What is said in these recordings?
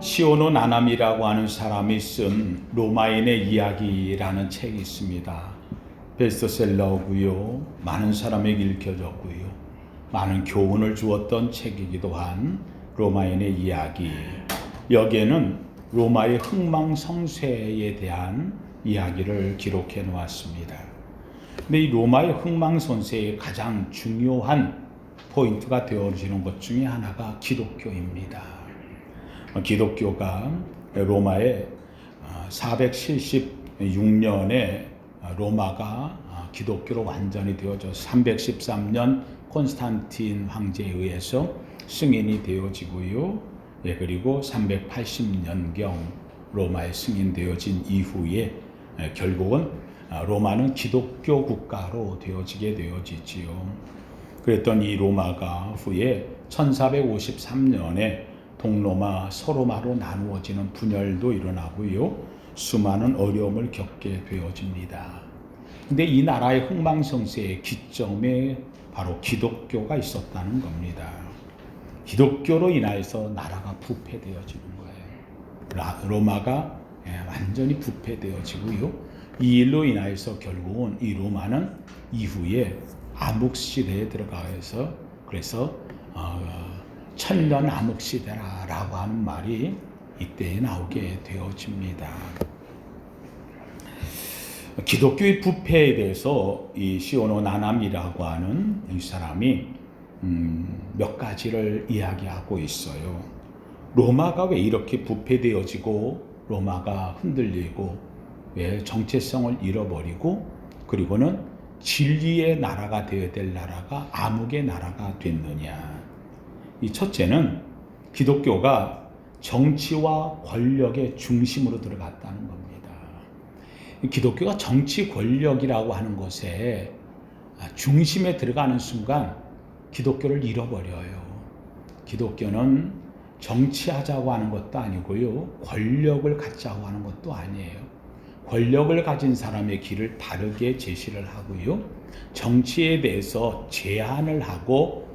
시오노 나나미라고 하는 사람이 쓴 로마인의 이야기라는 책이 있습니다. 베스트셀러고요. 많은 사람에게 읽혀졌고요. 많은 교훈을 주었던 책이기도 한 로마인의 이야기. 여기에는 로마의 흥망성쇠에 대한 이야기를 기록해 놓았습니다. 근데 이 로마의 흥망성쇠의 가장 중요한 포인트가 되어지는 것 중에 하나가 기독교입니다. 기독교가 로마의 476년에 로마가 기독교로 완전히 되어져 313년 콘스탄틴 황제에 의해서 승인이 되어지고요. 그리고 380년경 로마에 승인되어진 이후에 결국은 로마는 기독교 국가로 되어지게 되어지지요. 그랬던 이 로마가 후에 1453년에 동로마, 서로마로 나누어지는 분열도 일어나고요. 수많은 어려움을 겪게 되어집니다. 근데 이 나라의 흥망성쇠의 기점에 바로 기독교가 있었다는 겁니다. 기독교로 인하여서 나라가 부패되어지는 거예요. 로마가 완전히 부패되어지고요. 이 일로 인하여서 결국은 이 로마는 이후에 암흑시대에 들어가서 그래서 천년 암흑시대라고 하는 말이 이때에 나오게 되어집니다. 기독교의 부패에 대해서 이 시오노 나나미라고 하는 이 사람이 몇 가지를 이야기하고 있어요. 로마가 왜 이렇게 부패되어지고 로마가 흔들리고 왜 정체성을 잃어버리고 그리고는 진리의 나라가 되어야 될 나라가 암흑의 나라가 됐느냐. 이 첫째는 기독교가 정치와 권력의 중심으로 들어갔다는 겁니다. 기독교가 정치 권력이라고 하는 것에 중심에 들어가는 순간 기독교를 잃어버려요. 기독교는 정치하자고 하는 것도 아니고요. 권력을 갖자고 하는 것도 아니에요. 권력을 가진 사람의 길을 다르게 제시를 하고요. 정치에 대해서 제안을 하고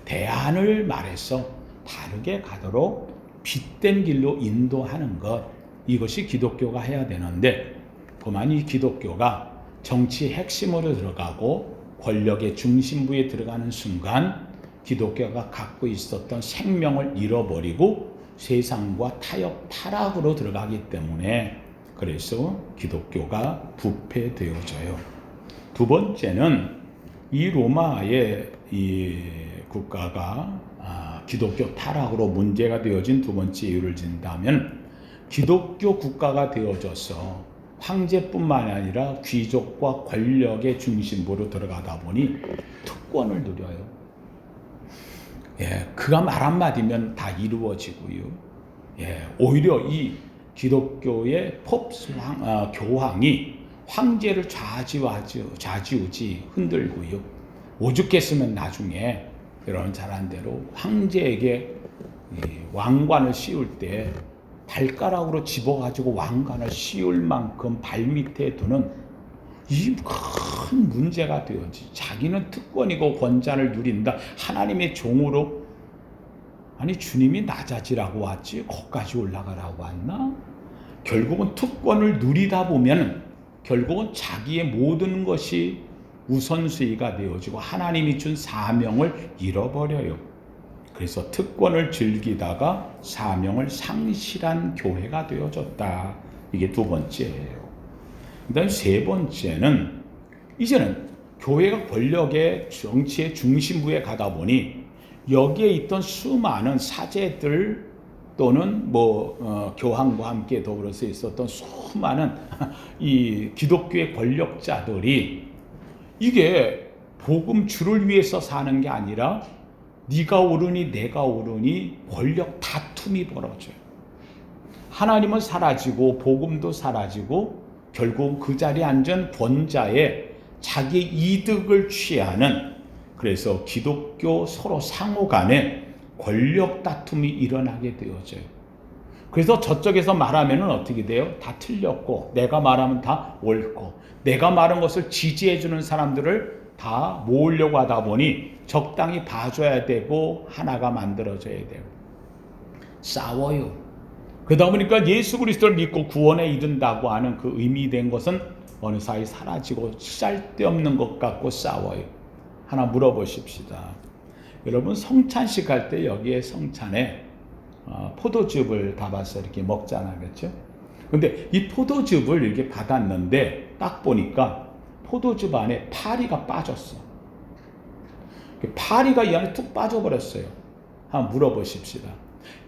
대안을 말해서 다르게 가도록 빛된 길로 인도하는 것, 이것이 기독교가 해야 되는데 그만 이 기독교가 정치의 핵심으로 들어가고 권력의 중심부에 들어가는 순간 기독교가 갖고 있었던 생명을 잃어버리고 세상과 타락으로 들어가기 때문에 그래서 기독교가 부패되어져요. 두 번째는 이 로마의 이 국가가 기독교 타락으로 문제가 되어진 두 번째 이유를 진다면 기독교 국가가 되어져서 황제뿐만 아니라 귀족과 권력의 중심부로 들어가다 보니 특권을 누려요. 그가 말 한마디면 다 이루어지고요. 오히려 이 기독교의 교황이 황제를 좌지우지 흔들고요. 오죽했으면 나중에 그런 잘한 대로 황제에게 왕관을 씌울 때 발가락으로 집어가지고 왕관을 씌울 만큼 발밑에 두는 이 큰 문제가 되어지. 자기는 특권이고 권자를 누린다. 하나님의 종으로. 아니 주님이 낮아지라고 왔지 거기까지 올라가라고 왔나? 결국은 특권을 누리다 보면 결국은 자기의 모든 것이 우선순위가 되어지고 하나님이 준 사명을 잃어버려요. 그래서 특권을 즐기다가 사명을 상실한 교회가 되어졌다. 이게 두 번째예요. 그다음 세 번째는 이제는 교회가 권력의 정치의 중심부에 가다 보니 여기에 있던 수많은 사제들 또는 교황과 함께 더불어서 있었던 수많은 이 기독교의 권력자들이 이게 복음 주를 위해서 사는 게 아니라 네가 옳으니 내가 옳으니 권력 다툼이 벌어져요. 하나님은 사라지고 복음도 사라지고 결국 그 자리에 앉은 권자의 자기 이득을 취하는, 그래서 기독교 서로 상호 간에 권력 다툼이 일어나게 되어져요. 그래서 저쪽에서 말하면 어떻게 돼요? 다 틀렸고 내가 말하면 다 옳고 내가 말한 것을 지지해주는 사람들을 다 모으려고 하다 보니 적당히 봐줘야 되고 하나가 만들어져야 되고 싸워요. 그러다 보니까 예수 그리스도를 믿고 구원에 이른다고 하는 그 의미된 것은 어느 사이 사라지고 쓸데없는 것 같고 싸워요. 하나 물어보십시다. 여러분 성찬식 할 때 여기에 성찬에 포도즙을 담아서 이렇게 먹잖아요. 그렇죠? 근데 이 포도즙을 이렇게 받았는데 딱 보니까 포도즙 안에 파리가 빠졌어. 파리가 이 안에 툭 빠져버렸어요. 한번 물어보십시다.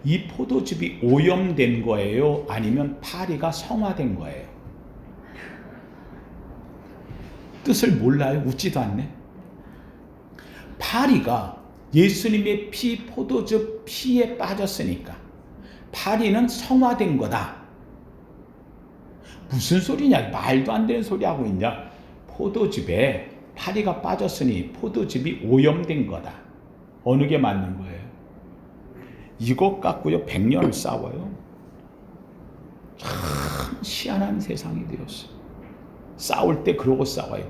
이 포도즙이 오염된 거예요? 아니면 파리가 성화된 거예요? 뜻을 몰라요? 웃지도 않네. 파리가 예수님의 피, 포도즙 피에 빠졌으니까 파리는 성화된 거다. 무슨 소리냐? 말도 안 되는 소리 하고 있냐? 포도즙에 파리가 빠졌으니 포도즙이 오염된 거다. 어느 게 맞는 거예요? 이것 갖고요 100년을 싸워요. 참 희한한 세상이 되었어요. 싸울 때 그러고 싸워요.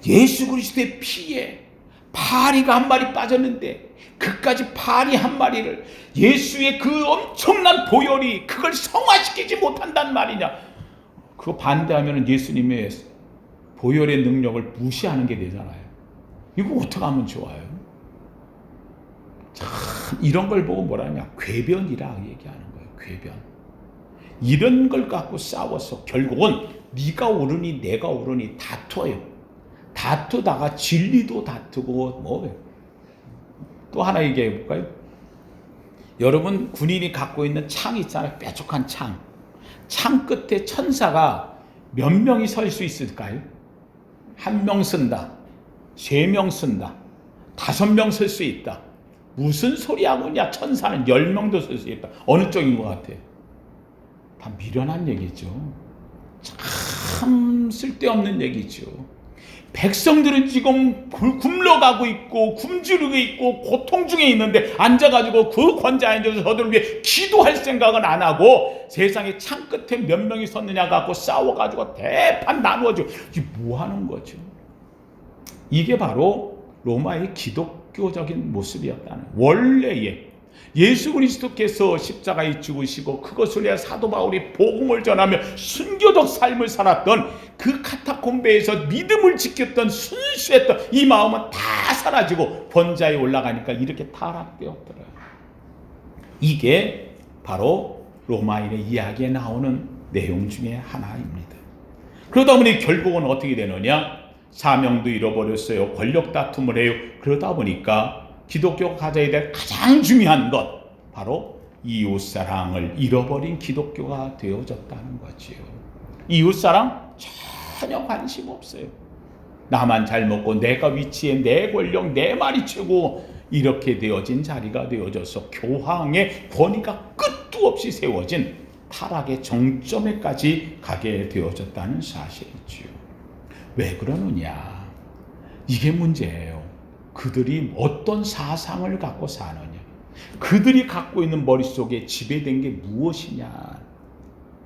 예수 그리스도의 피에 파리가 한 마리 빠졌는데 그까지 파리 한 마리를 예수의 그 엄청난 보혈이 그걸 성화시키지 못한단 말이냐. 그거 반대하면 예수님의 보혈의 능력을 무시하는 게 되잖아요. 이거 어떻게 하면 좋아요? 참 이런 걸 보고 뭐라 하냐, 궤변이라 얘기하는 거예요. 궤변. 이런 걸 갖고 싸워서 결국은 네가 옳으니 내가 옳으니 다퉈요. 다투다가 진리도 다투고 뭐 또 하나 얘기해 볼까요? 여러분 군인이 갖고 있는 창 있잖아요. 뾰족한 창. 창 끝에 천사가 몇 명이 설 수 있을까요? 1명 쓴다, 3명 쓴다, 5명 설 수 있다. 무슨 소리 하고 있냐? 천사는 10명도 설 수 있다. 어느 쪽인 것 같아? 다 미련한 얘기죠. 참 쓸데없는 얘기죠. 백성들은 지금 굶러가고 있고 굶주리고 있고 고통 중에 있는데 앉아가지고 그 권자에 앉아서 저들을 위해 기도할 생각은 안 하고 세상에 창 끝에 몇 명이 섰느냐 갖고 싸워가지고 대판 나누어지고 이게 뭐 하는 거죠? 이게 바로 로마의 기독교적인 모습이었다는, 원래의 예수 그리스도께서 십자가에 죽으시고 그것을 위해 사도 바울이 복음을 전하며 순교적 삶을 살았던 그 카타콤베에서 믿음을 지켰던 순수했던 이 마음은 다 사라지고 번자에 올라가니까 이렇게 타락되었더라고요. 이게 바로 로마인의 이야기에 나오는 내용 중에 하나입니다. 그러다 보니 결국은 어떻게 되느냐? 사명도 잃어버렸어요. 권력 다툼을 해요. 그러다 보니까 기독교가 가져야 될 가장 중요한 것, 바로 이웃사랑을 잃어버린 기독교가 되어졌다는 거지요. 이웃사랑 전혀 관심 없어요. 나만 잘 먹고 내가 위치해, 내 권력, 내 말이 최고, 이렇게 되어진 자리가 되어져서 교황의 권위가 끝도 없이 세워진 타락의 정점에까지 가게 되어졌다는 사실이지요. 왜 그러느냐? 이게 문제예요. 그들이 어떤 사상을 갖고 사느냐, 그들이 갖고 있는 머릿속에 지배된 게 무엇이냐,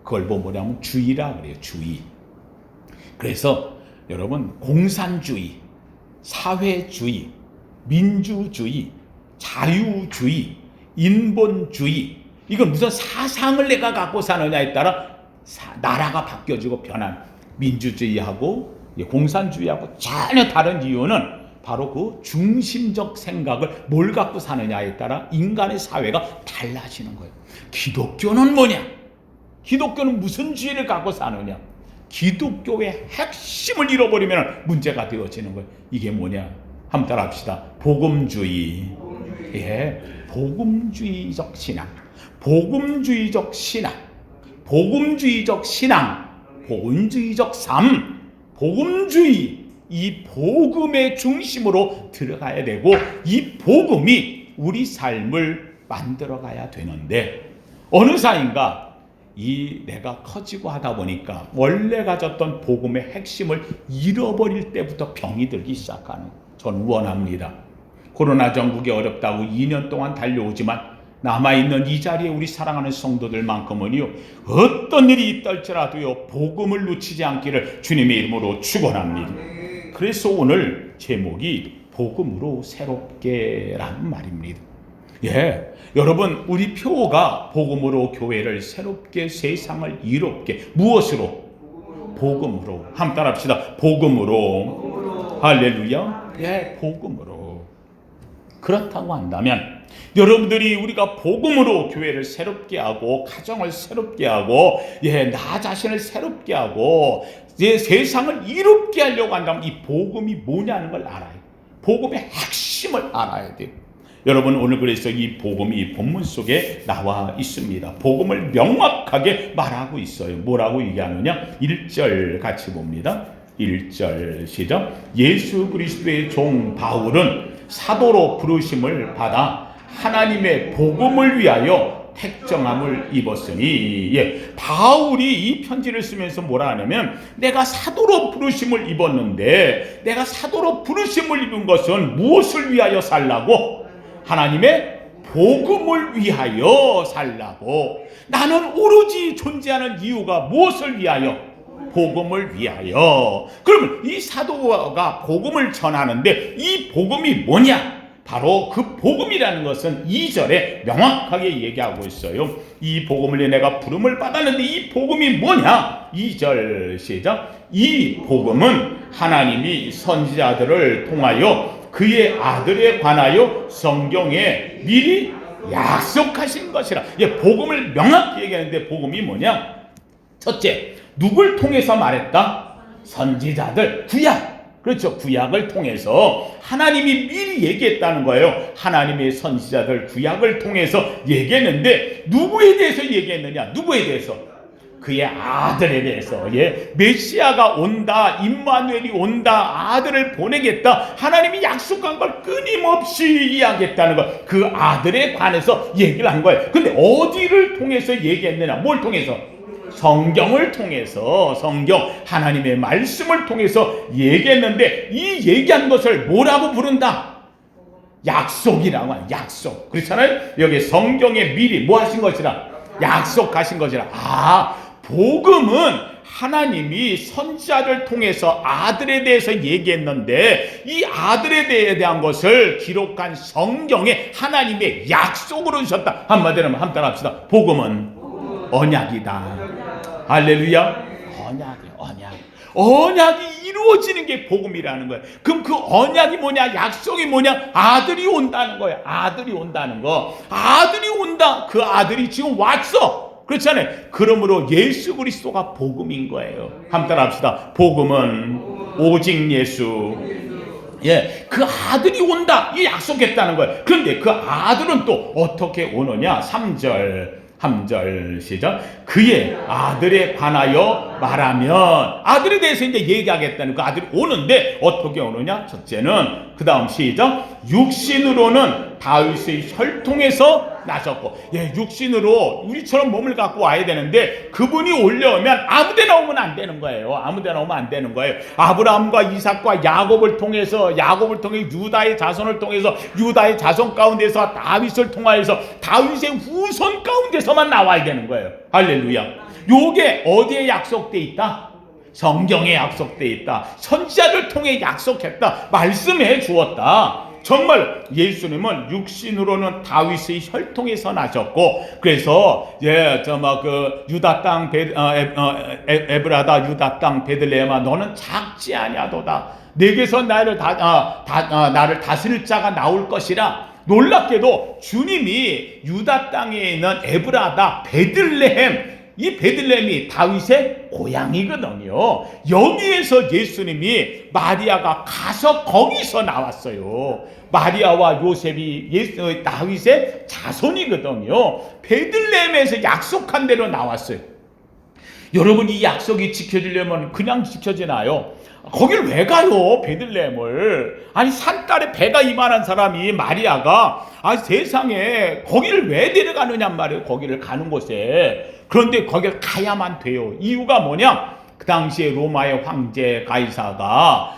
그걸 뭐냐면 주의라 그래요. 주의. 그래서 여러분 공산주의, 사회주의, 민주주의, 자유주의, 인본주의, 이건 무슨 사상을 내가 갖고 사느냐에 따라 나라가 바뀌어지고 변한, 민주주의하고 공산주의하고 전혀 다른 이유는 바로 그 중심적 생각을 뭘 갖고 사느냐에 따라 인간의 사회가 달라지는 거예요. 기독교는 뭐냐? 기독교는 무슨 주의를 갖고 사느냐? 기독교의 핵심을 잃어버리면 문제가 되어지는 거예요. 이게 뭐냐? 한번 따라 합시다. 복음주의. 예, 복음주의적 신앙. 복음주의적 신앙. 복음주의적 신앙. 복음주의적 삶. 복음주의. 이 복음의 중심으로 들어가야 되고 이 복음이 우리 삶을 만들어가야 되는데 어느 사이인가 이 내가 커지고 하다 보니까 원래 가졌던 복음의 핵심을 잃어버릴 때부터 병이 들기 시작하는, 전 원합니다. 코로나 전국이 어렵다고 2년 동안 달려오지만 남아있는 이 자리에 우리 사랑하는 성도들만큼은요, 어떤 일이 있달지라도요 복음을 놓치지 않기를 주님의 이름으로 축원합니다. 그래서 오늘 제목이 복음으로 새롭게라는 말입니다. 여러분, 우리 표가 복음으로 교회를 새롭게, 세상을 이롭게. 무엇으로? 복음으로. 한번 따라합시다. 복음으로. 할렐루야. 복음으로. 그렇다고 한다면 여러분들이 우리가 복음으로 교회를 새롭게 하고 가정을 새롭게 하고 나 자신을 새롭게 하고 세상을 이롭게 하려고 한다면 이 복음이 뭐냐는 걸 알아야 돼요. 복음의 핵심을 알아야 돼요. 여러분, 오늘 그래서 이 복음이 본문 속에 나와 있습니다. 복음을 명확하게 말하고 있어요. 뭐라고 얘기하느냐? 1절 같이 봅니다. 1절 시작. 예수 그리스도의 종 바울은 사도로 부르심을 받아 하나님의 복음을 위하여 택정함을 입었으니. 바울이 이 편지를 쓰면서 뭐라 하냐면, 내가 사도로 부르심을 입었는데, 내가 사도로 부르심을 입은 것은 무엇을 위하여 살라고? 하나님의 복음을 위하여 살라고. 나는 오로지 존재하는 이유가 무엇을 위하여? 복음을 위하여. 그러면 이 사도가 복음을 전하는데 이 복음이 뭐냐? 바로 그 복음이라는 것은 2절에 명확하게 얘기하고 있어요. 이 복음을 위해 내가 부름을 받았는데 이 복음이 뭐냐? 2절 시작. 이 복음은 하나님이 선지자들을 통하여 그의 아들에 관하여 성경에 미리 약속하신 것이라. 복음을 명확히 얘기하는데 복음이 뭐냐? 첫째, 누굴 통해서 말했다? 선지자들, 구약. 그렇죠. 구약을 통해서 하나님이 미리 얘기했다는 거예요. 하나님의 선지자들 구약을 통해서 얘기했는데 누구에 대해서 얘기했느냐? 누구에 대해서? 그의 아들에 대해서. 메시아가 온다, 임마누엘이 온다, 아들을 보내겠다, 하나님이 약속한 걸 끊임없이 이야기했다는 것, 그 아들에 관해서 얘기를 한 거예요. 근데 어디를 통해서 얘기했느냐? 뭘 통해서? 성경을 통해서, 성경, 하나님의 말씀을 통해서 얘기했는데 이 얘기한 것을 뭐라고 부른다? 약속이라고 해요. 약속. 그렇잖아요. 여기 성경에 미리 뭐 하신 것이라? 약속하신 것이라. 복음은 하나님이 선지자를 통해서 아들에 대해서 얘기했는데 이 아들에 대한 것을 기록한 성경에 하나님의 약속으로 주셨다. 한마디로 하면 한번 따라합시다. 복음은 언약이다. 할렐루야. 언약이 이루어지는 게 복음이라는 거예요. 그럼 그 언약이 뭐냐? 약속이 뭐냐? 아들이 온다는 거예요. 아들이 온다는 거. 아들이 온다. 그 아들이 지금 왔어. 그렇잖아요. 그러므로 예수 그리스도가 복음인 거예요. 한번 따라합시다. 복음은 오직 예수. 그 아들이 온다. 이 약속했다는 거예요. 그런데 그 아들은 또 어떻게 오느냐? 3절 시작. 그의 아들에 관하여 말하면, 아들에 대해서 이제 얘기하겠다는 그 아들이 오는데 어떻게 오느냐? 첫째는 그 다음 시작. 육신으로는 다윗의 혈통에서 나셨고. 육신으로 우리처럼 몸을 갖고 와야 되는데 그분이 올려오면 아무데나 오면 안 되는 거예요. 아무데나 오면 안 되는 거예요. 아브라함과 이삭과 야곱을 통해서 유다의 자손을 통해서 유다의 자손 가운데서 다윗을 통하여서 다윗의 후손 가운데서만 나와야 되는 거예요. 할렐루야. 요게 어디에 약속돼 있다? 성경에 약속돼 있다. 선지자를 통해 약속했다. 말씀해 주었다. 정말 예수님은 육신으로는 다윗의 혈통에서 나셨고, 그래서 유다 땅 에브라다 유다 땅 베들레헴아 너는 작지 아니하도다. 내게서 나를 다스릴 자가 나올 것이라. 놀랍게도 주님이 유다 땅에 있는 에브라다 베들레헴, 이 베들레헴이 다윗의 고향이거든요. 여기에서 예수님이 마리아가 가서 거기서 나왔어요. 마리아와 요셉이 다윗의 자손이거든요. 베들레헴에서 약속한 대로 나왔어요. 여러분, 이 약속이 지켜지려면 그냥 지켜지나요? 거길 왜 가요? 베들레헴을. 아니, 산딸에 배가 이만한 사람이 마리아가 세상에 거기를 왜 데려가느냔 말이에요. 거기를 가는 곳에. 그런데 거기를 가야만 돼요. 이유가 뭐냐? 그 당시에 로마의 황제 가이사가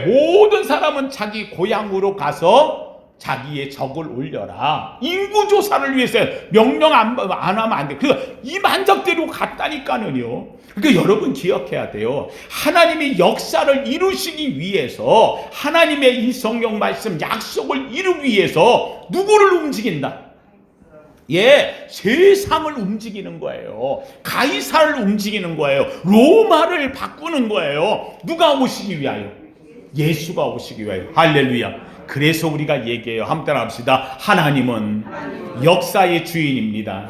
모든 사람은 자기 고향으로 가서 자기의 적을 올려라. 인구조사를 위해서 명령 안 하면 안 돼. 그러니까 이 만적대로 갔다니까는요. 그러니까 여러분 기억해야 돼요. 하나님이 역사를 이루시기 위해서, 하나님의 이 성경 말씀 약속을 이루기 위해서 누구를 움직인다? 세상을 움직이는 거예요. 가이사를 움직이는 거예요. 로마를 바꾸는 거예요. 누가 오시기 위하여? 예수가 오시기 위하여. 할렐루야. 그래서 우리가 얘기해요. 한번 따라합시다. 하나님은 역사의 주인입니다.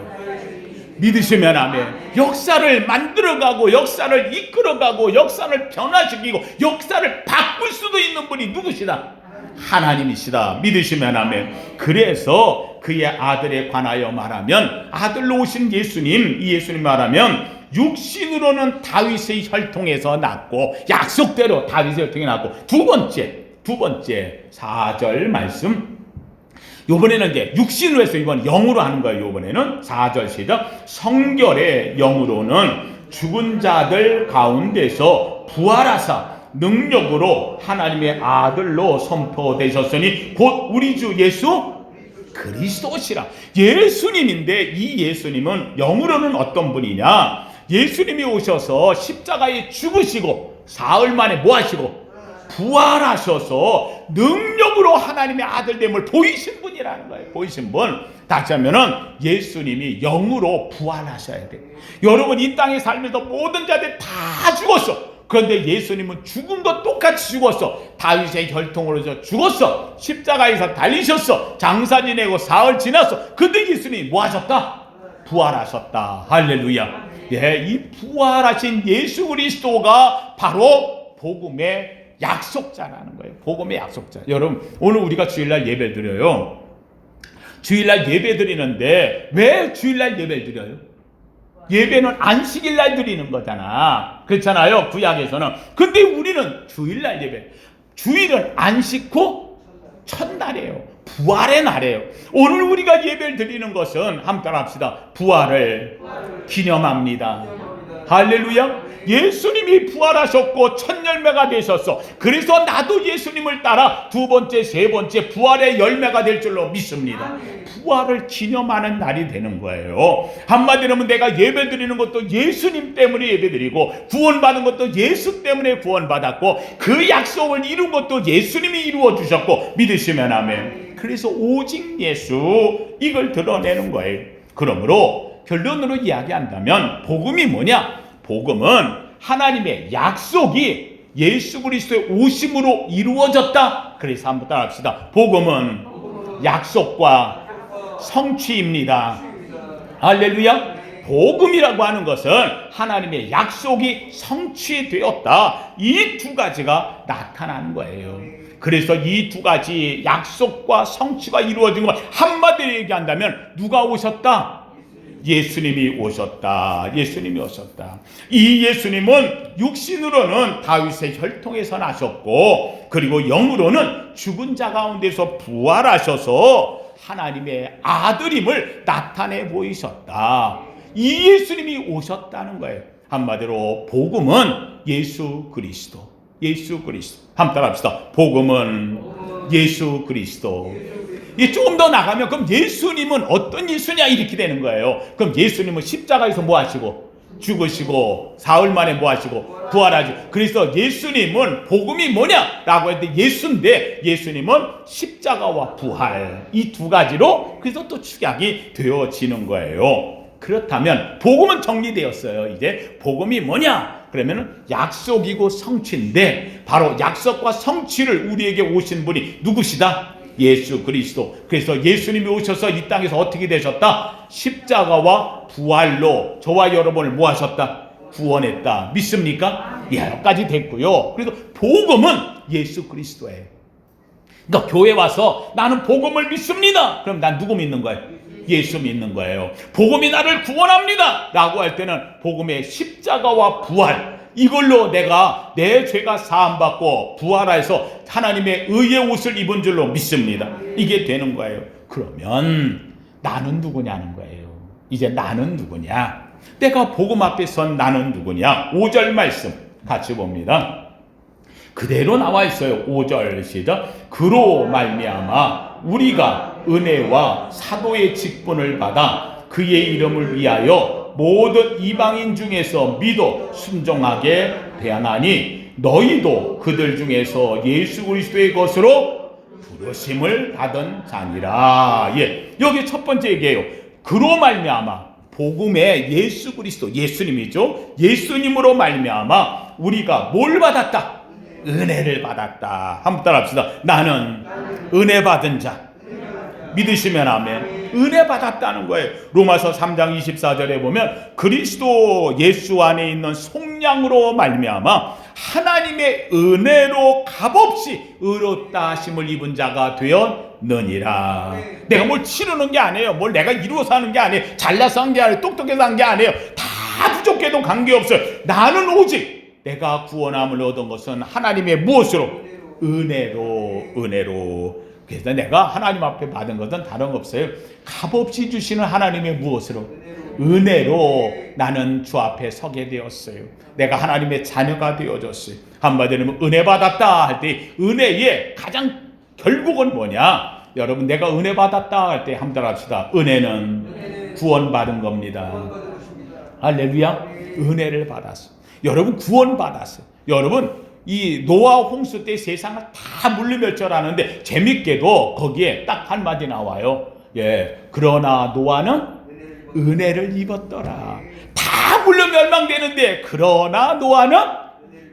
믿으시면 아멘. 역사를 만들어가고 역사를 이끌어가고 역사를 변화시키고 역사를 바꿀 수도 있는 분이 누구시다? 하나님이시다. 믿으시면 아멘. 그래서 그의 아들에 관하여 말하면, 아들로 오신 예수님, 이 예수님 말하면 육신으로는 다윗의 혈통에서 났고, 약속대로 다윗의 혈통에 났고, 두 번째 4절 말씀. 요번에는 이제 육신으로 해서 이번 영으로 하는 거예요. 요번에는 4절 시작. 성결의 영으로는 죽은 자들 가운데서 부활하사 능력으로 하나님의 아들로 선포되셨으니 곧 우리 주 예수 그리스도시라. 예수님인데 이 예수님은 영으로는 어떤 분이냐? 예수님이 오셔서 십자가에 죽으시고 사흘 만에 뭐 하시고 부활하셔서 능력으로 하나님의 아들됨을 보이신 분이라는 거예요. 보이신 분. 다시 하면은 예수님이 영으로 부활하셔야 돼. 여러분, 이 땅에 살면서 모든 자들 다 죽었어. 그런데 예수님은 죽은 것 똑같이 죽었어. 다윗의 혈통으로 죽었어. 십자가에서 달리셨어. 장사 지내고 사흘 지났어. 근데 예수님이 뭐 하셨다? 부활하셨다. 할렐루야. 이 부활하신 예수 그리스도가 바로 복음의 약속자라는 거예요. 복음의 약속자. 여러분, 오늘 우리가 주일날 예배 드려요. 주일날 예배 드리는데 왜 주일날 예배 드려요? 예배는 안식일날 드리는 거잖아. 그렇잖아요. 구약에서는. 근데 우리는 주일날 예배. 주일은 안식 후 첫날이에요. 부활의 날이에요. 오늘 우리가 예배를 드리는 것은 한번 따라합시다. 부활을 기념합니다. 할렐루야. 예수님이 부활하셨고 첫 열매가 되셨어. 그래서 나도 예수님을 따라 두 번째, 세 번째 부활의 열매가 될 줄로 믿습니다. 부활을 기념하는 날이 되는 거예요. 한마디로 하면 내가 예배 드리는 것도 예수님 때문에 예배 드리고, 구원받은 것도 예수 때문에 구원받았고, 그 약속을 이룬 것도 예수님이 이루어 주셨고, 믿으시면 아멘. 그래서 오직 예수, 이걸 드러내는 거예요. 그러므로 결론으로 이야기한다면 복음이 뭐냐? 복음은 하나님의 약속이 예수 그리스도의 오심으로 이루어졌다. 그래서 한번 따라합시다. 복음은 약속과 성취입니다. 할렐루야. 복음이라고 하는 것은 하나님의 약속이 성취되었다. 이 두 가지가 나타나는 거예요. 그래서 이 두 가지 약속과 성취가 이루어진 것, 한마디로 얘기한다면 누가 오셨다? 예수님이 오셨다. 예수님이 오셨다. 이 예수님은 육신으로는 다윗의 혈통에서 나셨고, 그리고 영으로는 죽은 자 가운데서 부활하셔서 하나님의 아들임을 나타내 보이셨다. 이 예수님이 오셨다는 거예요. 한마디로 복음은 예수 그리스도. 예수 그리스도. 한번 따라합시다. 복음은 예수 그리스도. 조금 더 나가면 그럼 예수님은 어떤 예수냐 이렇게 되는 거예요. 그럼 예수님은 십자가에서 뭐 하시고 죽으시고 사흘 만에 뭐 하시고 부활하시고, 그래서 예수님은 복음이 뭐냐라고 할 때 예수인데, 예수님은 십자가와 부활, 이 두 가지로 그래서 또 축약이 되어지는 거예요. 그렇다면 복음은 정리되었어요. 이제 복음이 뭐냐? 그러면은 약속이고 성취인데, 바로 약속과 성취를 우리에게 오신 분이 누구시다? 예수 그리스도. 그래서 예수님이 오셔서 이 땅에서 어떻게 되셨다? 십자가와 부활로 저와 여러분을 뭐 하셨다? 구원했다. 믿습니까? 여러 가지 됐고요. 그래서 복음은 예수 그리스도예요. 그러니까 교회 와서 나는 복음을 믿습니다. 그럼 난 누구 믿는 거예요? 예수 믿는 거예요. 복음이 나를 구원합니다 라고 할 때는 복음의 십자가와 부활, 이걸로 내가 내 죄가 사함받고 부활해서 하나님의 의의 옷을 입은 줄로 믿습니다. 이게 되는 거예요. 그러면 나는 누구냐는 거예요. 이제 나는 누구냐? 내가 복음 앞에 선 나는 누구냐? 5절 말씀 같이 봅니다. 그대로 나와 있어요. 5절 시작. 그로 말미암아 우리가 은혜와 사도의 직분을 받아 그의 이름을 위하여 모든 이방인 중에서 믿어 순종하게 되하나니, 너희도 그들 중에서 예수 그리스도의 것으로 부르심을 받은 자니라. 여기 첫 번째 얘기예요. 그로 말미암아 복음의 예수 그리스도, 예수님이죠. 예수님으로 말미암아 우리가 뭘 받았다? 은혜를 받았다. 한번 따라합시다. 나는 은혜 받은 자. 믿으시면 아멘. 은혜 받았다는 거예요. 로마서 3장 24절에 보면 그리스도 예수 안에 있는 속량으로 말미암아 하나님의 은혜로 값없이 의롭다 하심을 입은 자가 되었느니라. 내가 뭘 치르는 게 아니에요. 뭘 내가 이루어서 하는 게 아니에요. 잘나서 한 게 아니에요. 똑똑해서 한 게 아니에요. 다 부족해도 관계없어요. 나는 오직 내가 구원함을 얻은 것은 하나님의 무엇으로? 은혜로. 그래서 내가 하나님 앞에 받은 것은 다른 거 없어요. 값없이 주시는 하나님의 무엇으로? 은혜로 나는 주 앞에 서게 되었어요. 내가 하나님의 자녀가 되어졌어요. 한마디로 은혜 받았다 할 때 은혜의 가장 결국은 뭐냐? 여러분 내가 은혜 받았다 할 때 한번 합시다. 은혜는 구원받은 겁니다. 할렐루야. 은혜를 받았어. 여러분 구원받았어요. 여러분 이 노아 홍수 때 세상을 다 물리멸절하는데 재밌게도 거기에 딱 한마디 나와요. 그러나 노아는 은혜를 입었더라. 다 물려 멸망되는데 그러나 노아는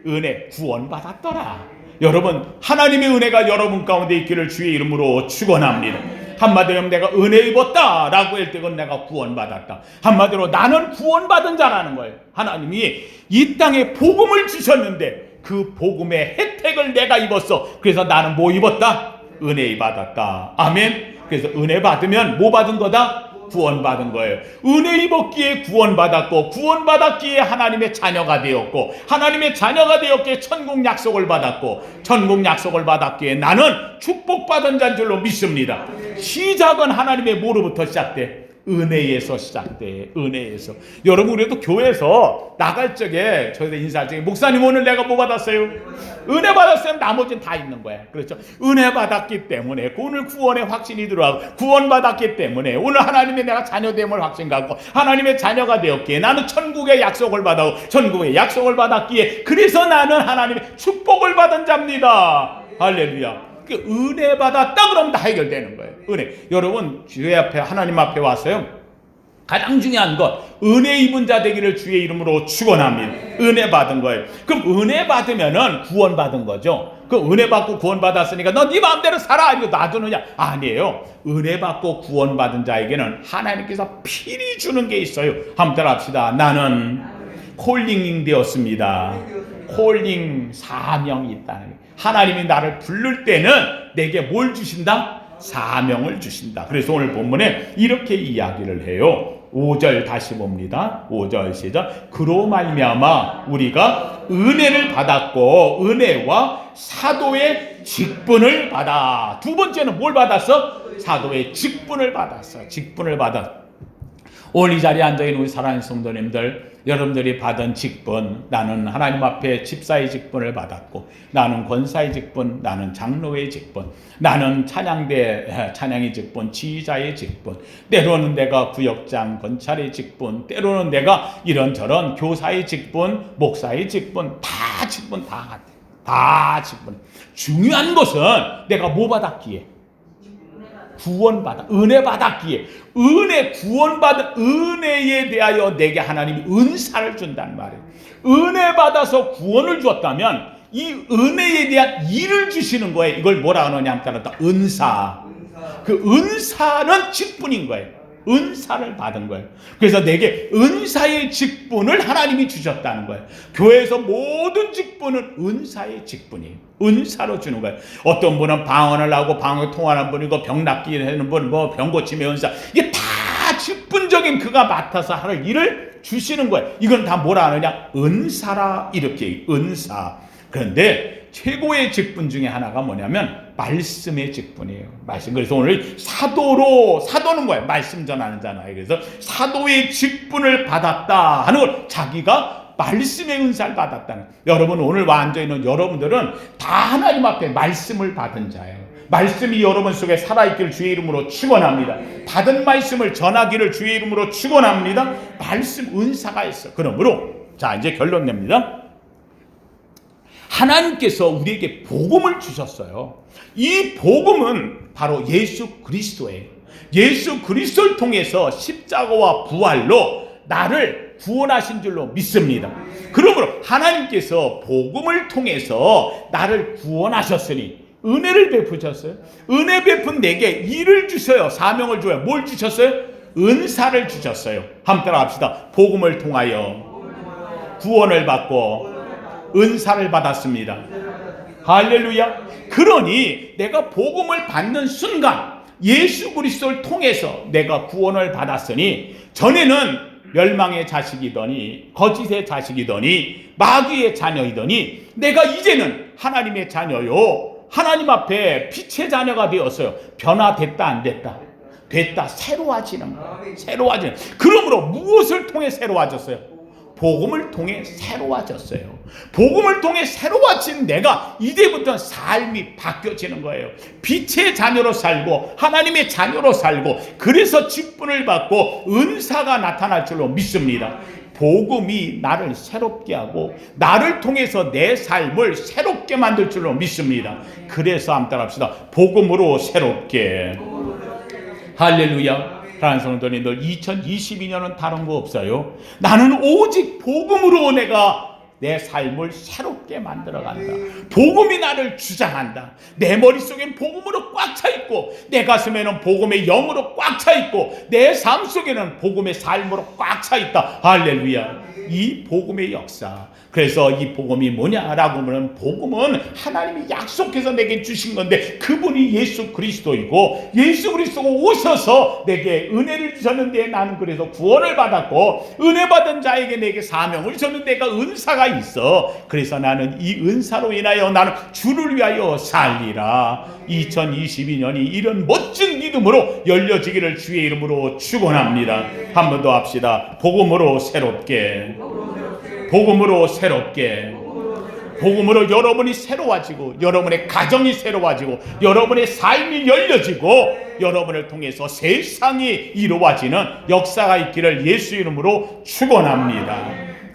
은혜 구원받았더라. 여러분 하나님의 은혜가 여러분 가운데 있기를 주의 이름으로 축원합니다. 한마디로 내가 은혜 입었다라고 할 때 그건 내가 구원받았다. 한마디로 나는 구원받은 자라는 거예요. 하나님이 이 땅에 복음을 주셨는데 그 복음의 혜택을 내가 입었어. 그래서 나는 뭐 입었다? 은혜 받았다. 아멘. 그래서 은혜 받으면 뭐 받은 거다? 구원받은 거예요. 은혜 입었기에 구원받았고 구원받았기에 하나님의 자녀가 되었고 하나님의 자녀가 되었기에 천국 약속을 받았고 천국 약속을 받았기에 나는 축복받은 자인 줄로 믿습니다. 시작은 하나님의 뭐로부터 시작돼? 은혜에서 시작돼. 은혜에서. 여러분 그래도 교회에서 나갈 적에 저희들 인사할 적에 목사님 오늘 내가 뭐 받았어요? 은혜 받았으면 나머지는 다 있는 거야. 그렇죠? 은혜 받았기 때문에 오늘 구원의 확신이 들어가고 구원 받았기 때문에 오늘 하나님의 내가 자녀됨을 확신 갖고 하나님의 자녀가 되었기에 나는 천국의 약속을 받았고 천국의 약속을 받았기에 그래서 나는 하나님의 축복을 받은 자입니다. 할렐루야. 은혜 받았다 그러면 다 해결되는 거예요. 은혜. 여러분 주의 앞에 하나님 앞에 왔어요. 가장 중요한 것 은혜 입은 자 되기를 주의 이름으로 축원합니다. 은혜 받은 거예요. 그럼 은혜 받으면은 구원 받은 거죠. 그 은혜 받고 구원 받았으니까 너 네 마음대로 살아 이거 놔두느냐? 아니에요. 은혜 받고 구원 받은 자에게는 하나님께서 필히 주는 게 있어요. 한번 따라합시다. 나는 콜링 되었습니다. 콜링 사명이 있다는 거예요. 하나님이 나를 부를 때는 내게 뭘 주신다? 사명을 주신다. 그래서 오늘 본문에 이렇게 이야기를 해요. 5절 다시 봅니다. 5절 시작. 그로 말미암아 우리가 은혜를 받았고 은혜와 사도의 직분을 받아. 두 번째는 뭘 받았어? 사도의 직분을 받았어. 직분을 받았어. 오늘 이 자리에 앉아있는 우리 사랑하는 성도님들, 여러분들이 받은 직분, 나는 하나님 앞에 집사의 직분을 받았고 나는 권사의 직분, 나는 장로의 직분, 나는 찬양의 직분, 지휘자의 직분, 때로는 내가 구역장, 권찰의 직분, 때로는 내가 이런저런 교사의 직분, 목사의 직분, 다 직분 다 직분. 중요한 것은 내가 뭐 받았기에? 구원받아, 은혜 받았기에, 구원받은 은혜에 대하여 내게 하나님이 은사를 준단 말이에요. 은혜 받아서 구원을 주었다면 이 은혜에 대한 일을 주시는 거예요. 이걸 뭐라 하느냐 하면 은사. 그 은사는 직분인 거예요. 은사를 받은 거예요. 그래서 내게 은사의 직분을 하나님이 주셨다는 거예요. 교회에서 모든 직분은 은사의 직분이에요. 은사로 주는 거예요. 어떤 분은 방언을 하고 방언 통하는 분이고 병 낫게 하는 분, 뭐 병 고침의 은사, 이게 다 직분적인 그가 맡아서 하는 일을 주시는 거예요. 이건 다 뭐라 하느냐? 은사라 이렇게 은사. 그런데 최고의 직분 중에 하나가 뭐냐면 말씀의 직분이에요. 말씀. 그래서 오늘 사도는 뭐예요? 말씀 전하는 자나요. 그래서 사도의 직분을 받았다 하는 걸 자기가 말씀의 은사를 받았다는. 여러분 오늘 와 앉아있는 여러분들은 다 하나님 앞에 말씀을 받은 자예요. 말씀이 여러분 속에 살아있기를 주의 이름으로 축원합니다. 받은 말씀을 전하기를 주의 이름으로 축원합니다. 말씀 은사가 있어. 그러므로 자 이제 결론 냅니다. 하나님께서 우리에게 복음을 주셨어요. 이 복음은 바로 예수 그리스도예요. 예수 그리스도를 통해서 십자가와 부활로 나를 구원하신 줄로 믿습니다. 그러므로 하나님께서 복음을 통해서 나를 구원하셨으니 은혜를 베푸셨어요. 은혜 베푼 내게 일을 주셔요. 사명을 줘요. 뭘 주셨어요? 은사를 주셨어요. 한번 따라합시다. 복음을 통하여 구원을 받고 은사를 받았습니다. 할렐루야. 그러니 내가 복음을 받는 순간 예수 그리스도를 통해서 내가 구원을 받았으니 전에는 멸망의 자식이더니 거짓의 자식이더니 마귀의 자녀이더니 내가 이제는 하나님의 자녀요, 하나님 앞에 빛의 자녀가 되었어요. 변화됐다 안 됐다? 됐다. 새로워지는 거예요. 새로워지는. 그러므로 무엇을 통해 새로워졌어요? 복음을 통해 새로워졌어요. 복음을 통해 새로워진 내가 이제부터 삶이 바뀌어지는 거예요. 빛의 자녀로 살고 하나님의 자녀로 살고, 그래서 직분을 받고 은사가 나타날 줄로 믿습니다. 복음이 나를 새롭게 하고 나를 통해서 내 삶을 새롭게 만들 줄로 믿습니다. 그래서 한번 따라합시다. 복음으로 새롭게. 할렐루야. 사랑하는 성도님들, 2022년은 다른 거 없어요. 나는 오직 복음으로 내가 내 삶을 새롭게 만들어간다. 복음이 나를 주장한다. 내 머릿속엔 복음으로 꽉 차 있고 내 가슴에는 복음의 영으로 꽉 차 있고 내 삶 속에는 복음의 삶으로 꽉 차 있다. 할렐루야. 이 복음의 역사. 그래서 이 복음이 뭐냐라고 하면, 복음은 하나님이 약속해서 내게 주신 건데 그분이 예수 그리스도이고, 예수 그리스도가 오셔서 내게 은혜를 주셨는데 나는 그래서 구원을 받았고, 은혜 받은 자에게 내게 사명을 주셨는데 내가 은사가 있어. 그래서 나는 이 은사로 인하여 나는 주를 위하여 살리라. 2022년이 이런 멋진 믿음으로 열려지기를 주의 이름으로 축원합니다. 한 번 더 합시다. 복음으로 새롭게. 복음으로 새롭게. 복음으로 여러분이 새로워지고 여러분의 가정이 새로워지고 여러분의 삶이 열려지고 여러분을 통해서 세상이 이루어지는 역사가 있기를 예수 이름으로 축원합니다.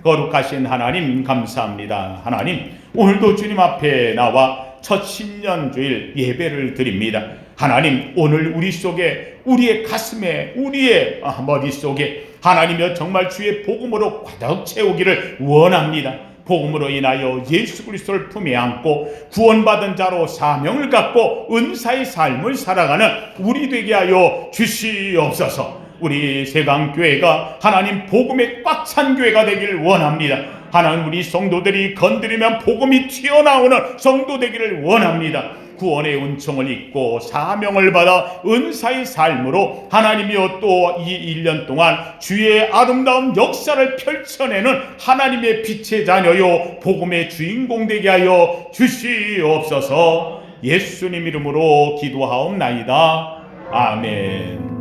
거룩하신 하나님 감사합니다. 하나님, 오늘도 주님 앞에 나와 첫 신년주일 예배를 드립니다. 하나님, 오늘 우리 속에, 우리의 가슴에, 우리의 머릿속에 하나님여 정말 주의 복음으로 가득 채우기를 원합니다. 복음으로 인하여 예수 그리스도를 품에 안고 구원받은 자로 사명을 갖고 은사의 삶을 살아가는 우리 되게 하여 주시옵소서. 우리 세강교회가 하나님 복음에 꽉 찬 교회가 되기를 원합니다. 하나님, 우리 성도들이 건드리면 복음이 튀어나오는 성도 되기를 원합니다. 구원의 은총을 입고 사명을 받아 은사의 삶으로 하나님이여 또 이 1년 동안 주의 아름다운 역사를 펼쳐내는 하나님의 빛의 자녀요 복음의 주인공 되게 하여 주시옵소서. 예수님 이름으로 기도하옵나이다. 아멘.